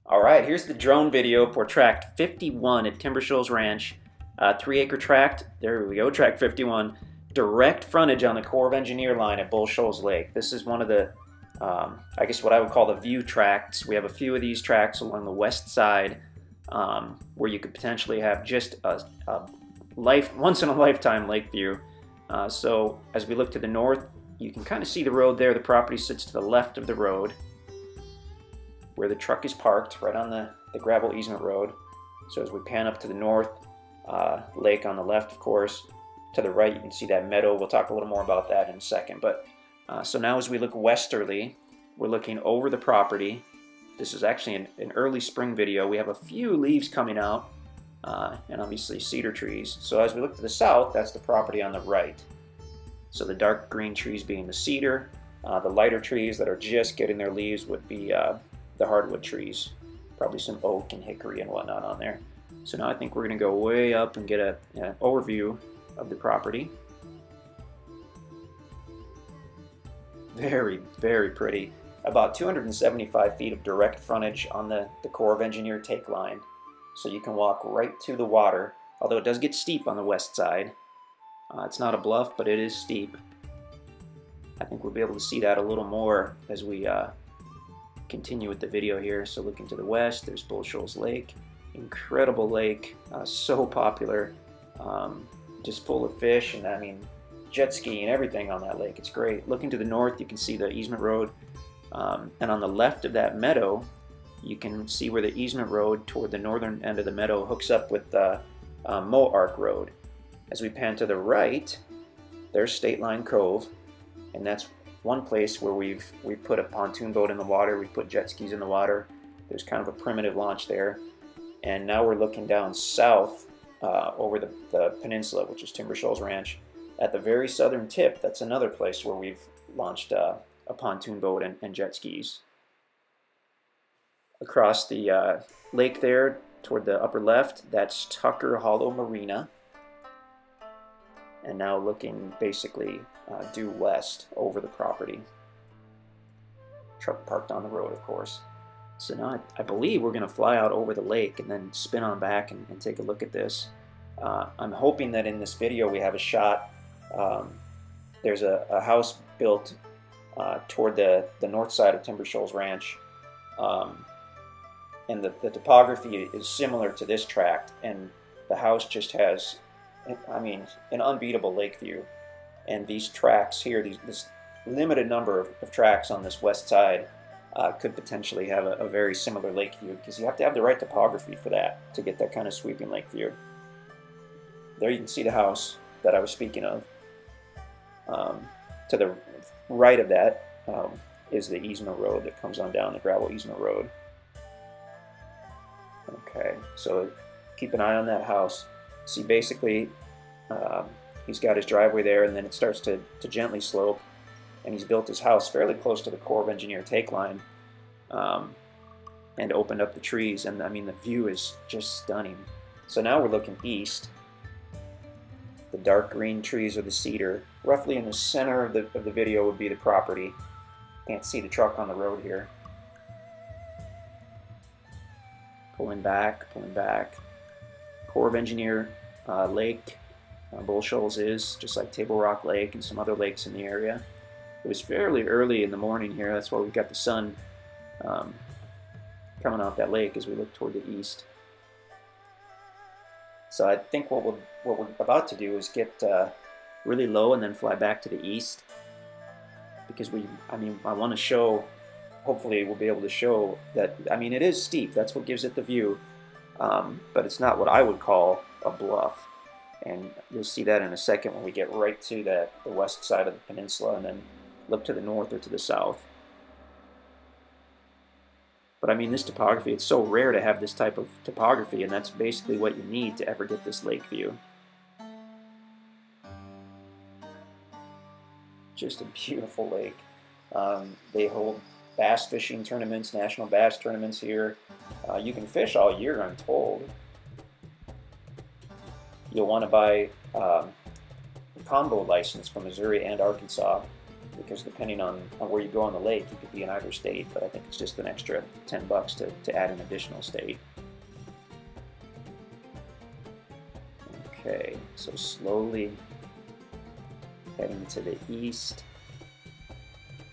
All right, here's the drone video for tract 51 at Timber Shoals Ranch. 3-acre tract, there we go, tract 51. Direct frontage on the Corps of Engineer line at Bull Shoals Lake. This is one of the, I guess what I would call the view tracts. We have a few of these tracts along the west side where you could potentially have just a once-in-a-lifetime lake view. So as we look to the north, you can kind of see the road there. The property sits to the left of the road, where the truck is parked, right on the gravel easement road. So as we pan up to the north, lake on the left, of course. To the right, you can see that meadow. We'll talk a little more about that in a second. But so now as we look westerly, we're looking over the property. This is actually an early spring video. We have a few leaves coming out, and obviously cedar trees. So as we look to the south, that's the property on the right. So the dark green trees being the cedar. The lighter trees that are just getting their leaves would be the hardwood trees, probably some oak and hickory and whatnot on there. So now I think we're going to go way up and get an overview of the property. Very, very pretty. About 275 feet of direct frontage on the Corps of Engineer take line. So you can walk right to the water, although it does get steep on the west side. It's not a bluff, but it is steep. I think we'll be able to see that a little more as we continue with the video here. So looking to the west, there's Bull Shoals Lake. Incredible lake, so popular, just full of fish, and I mean jet ski and everything on that lake. It's great. Looking to the north, you can see the easement road, and on the left of that meadow, you can see where the easement road toward the northern end of the meadow hooks up with the Moark Road. As we pan to the right, there's State Line Cove, and that's one place where we've put a pontoon boat in the water. We've put jet skis in the water. There's kind of a primitive launch there. And now we're looking down south over the peninsula, which is Timber Shoals Ranch. At the very southern tip, that's another place where we've launched a pontoon boat and jet skis. Across the lake there, toward the upper left, that's Tucker Hollow Marina. And now looking basically due west over the property. Truck parked on the road, of course. So now I believe we're going to fly out over the lake and then spin on back and take a look at this. I'm hoping that in this video we have a shot. There's a house built toward the north side of Timber Shoals Ranch. And the topography is similar to this tract. And the house just has, I mean, an unbeatable lake view. And these tracts here, this limited number of tracts on this west side, could potentially have a very similar lake view, because you have to have the right topography for that to get that kind of sweeping lake view. There you can see the house that I was speaking of. To the right of that is the easement road that comes on down, the gravel easement road. Okay, so keep an eye on that house. See, basically he's got his driveway there, and then it starts to gently slope. And he's built his house fairly close to the Corps of Engineer take line, and opened up the trees, and I mean the view is just stunning. So now we're looking east. The dark green trees are the cedar. Roughly in the center of the video would be the property. Can't see the truck on the road here. Pulling back, pulling back. Corps of Engineer Lake, Bull Shoals is, just like Table Rock Lake and some other lakes in the area. It was fairly early in the morning here. That's why we've got the sun coming off that lake as we look toward the east. So I think what we're about to do is get really low and then fly back to the east, because I want to show, hopefully we'll be able to show that, I mean, it is steep. That's what gives it the view, but it's not what I would call a bluff. And you'll see that in a second when we get right to the west side of the peninsula and then look to the north or to the south. But I mean, this topography, it's so rare to have this type of topography, and that's basically what you need to ever get this lake view. Just a beautiful lake. They hold bass fishing tournaments, national bass tournaments here. You can fish all year, I'm told. You'll want to buy a combo license from Missouri and Arkansas. because depending on where you go on the lake, you could be in either state, but I think it's just an extra $10 to add an additional state. Okay, so slowly heading to the east,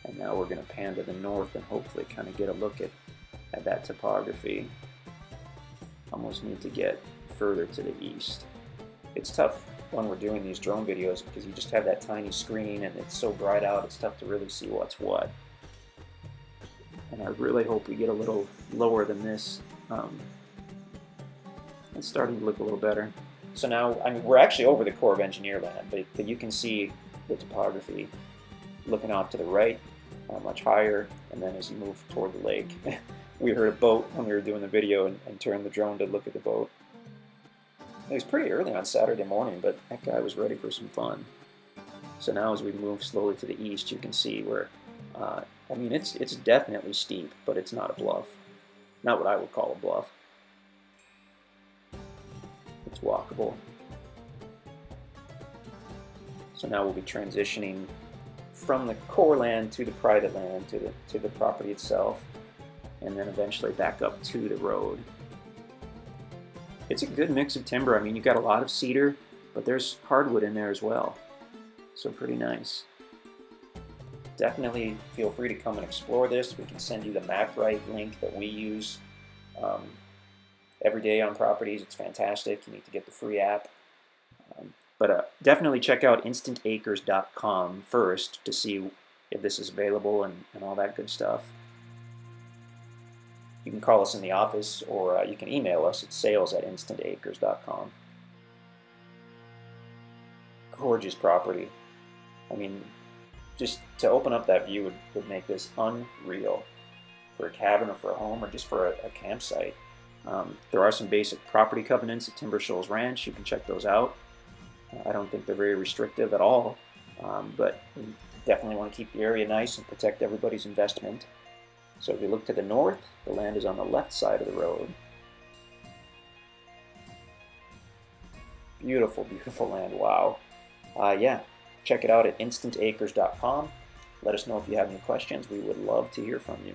and now we're going to pan to the north and hopefully kind of get a look at that topography. Almost need to get further to the east. It's tough when we're doing these drone videos because you just have that tiny screen and it's so bright out, it's tough to really see what's what. And I really hope we get a little lower than this. It's starting to look a little better. So now, I mean, we're actually over the Corps of Engineer land, but you can see the topography looking off to the right, much higher, and then as you move toward the lake. We heard a boat when we were doing the video and turned the drone to look at the boat. It was pretty early on Saturday morning, but that guy was ready for some fun. So now as we move slowly to the east, you can see where, I mean, it's definitely steep, but it's not a bluff. Not what I would call a bluff. It's walkable. So now we'll be transitioning from the core land to the private land, to the property itself, and then eventually back up to the road. It's a good mix of timber. I mean, you've got a lot of cedar, but there's hardwood in there as well. So pretty nice. Definitely feel free to come and explore this. We can send you the MapRight link that we use every day on properties. It's fantastic. You need to get the free app. But definitely check out InstantAcres.com first to see if this is available and all that good stuff. You can call us in the office, or you can email us at sales@instantacres.com. Gorgeous property. I mean, just to open up that view would make this unreal for a cabin or for a home or just for a campsite. There are some basic property covenants at Timber Shoals Ranch. You can check those out. I don't think they're very restrictive at all, but we definitely want to keep the area nice and protect everybody's investment. So if you look to the north, the land is on the left side of the road. Beautiful, beautiful land, wow. Yeah, check it out at InstantAcres.com. Let us know if you have any questions. We would love to hear from you.